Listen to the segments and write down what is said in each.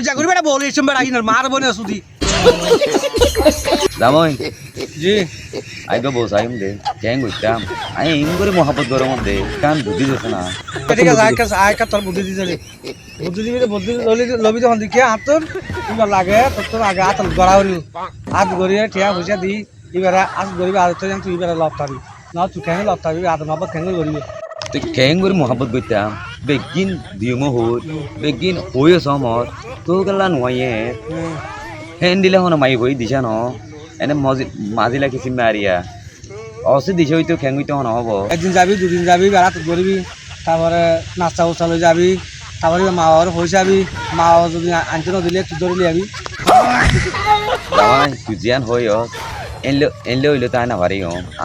চাকরি বেটা বলে এসে বেড়া কিনার মারবো না শুধু দামই জি আইবা বস আইম দে ক্যাং কইতাম আই ইম করে মহাপত গরম দে কান বুদ্ধি দিছ না ঠিক আছে আয়কা তোর বুদ্ধি দিতে রে বুদ্ধি দিবি বুদ্ধি লবি তখন দেখে হাতর কিংবা লাগে তোর আগে হাত গড়া হরি হাত গড়িয়ে ঠিয়া পয়সা দি এবারে হাত গড়িবি আর তো তুই এবারে লব পাবি না তুই কেন লব পাবি আর নবত কেন গড়িবি তুই ক্যাং করে মহাপত কইতাম বেগিন দিমো হই বেগিন হইও সমর তো গলা নয়ে হেন দিলে হন মাই বই দিছা ন এনে মাজিলা কিছু মারিয়া অসে দিছে হইতো ক্যাং হইতো হন হব একদিন যাবি দুদিন যাবি বেড়াতে গড়িবি তারপরে নাস্তা উস্তা যাবি তারপরে মাওয়ার পয়সাবি মা যদি আনতে না দিলে তুই ধরে লিয়াবি দামাই তুই জিয়ান হইও এনলে হইলে তাই না পারি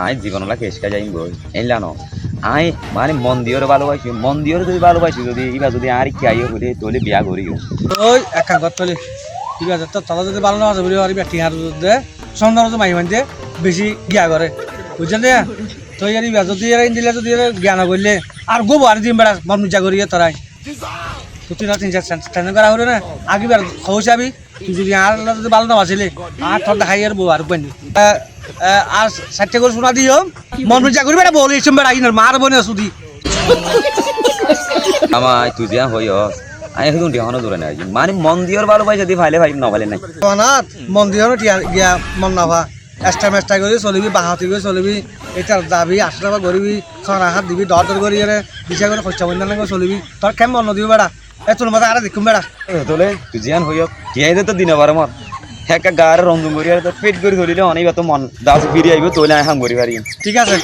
আই জীবনলা কেসকা যাইম বই এনলা ন আই মানে মন্দির ভালোবাসি মন্দির যদি ভালোবাসি যদি ইবা যদি আর কি আইও বলে তোলে বিয়া করিও ওই এক কাম করতে ঠিক আছে তো তারা যদি ভালো না আছে বলে আর ব্যাটিং আর দে সন্ধ্যা তো মাই মানতে বেশি গিয়া করে বুঝছেন না তো ইয়ার ইবা যদি এর দিলে যদি জ্ঞান করলে আর গোবো আর দিন বেড়া মন মিজা করিয়ে তোরাই তো তুই না তিন চার স্ট্যান্ড করা হলো না আগে বার খবসাবি তুই যদি আর যদি ভালো না বাঁচিলে আর তোর দেখাই আর বউ আর পাইনি আর সাইডটা করে শোনা দিও মন মিজা করি বেড়া বলে এসে বেড়া কিনার মারবো না শুধু আমায় তুই জিয়ান হইও আই এখন টিহনো দূরে নাই মানে মন্দির ভালোবাসি যদি ভাইলে ভাই না ভাইলে নাই অনাথ মন্দিরও গিয়া মন নাভা এক্সট্রা মেস্টা করে চলিবি বাহাতি করে চলিবি এটা যাবি 8 টাকা গরিবি 6 হাত দিবি 10 গড়ি এর দিশা করে খরচা বন্ধ লাগে চলিবি তোর কেমন মন দিবি বেড়া তোর মতো আর দেখুম বেড়া তোলে তুই জিয়ান হইও টিয়াই দে তো দিন বার মত হেকা গার রন্ধন করি আর তো পেট করে ধরিলে অনেক তো মন দাস ফিরে আইব তোলে হাম করি পারি ঠিক আছে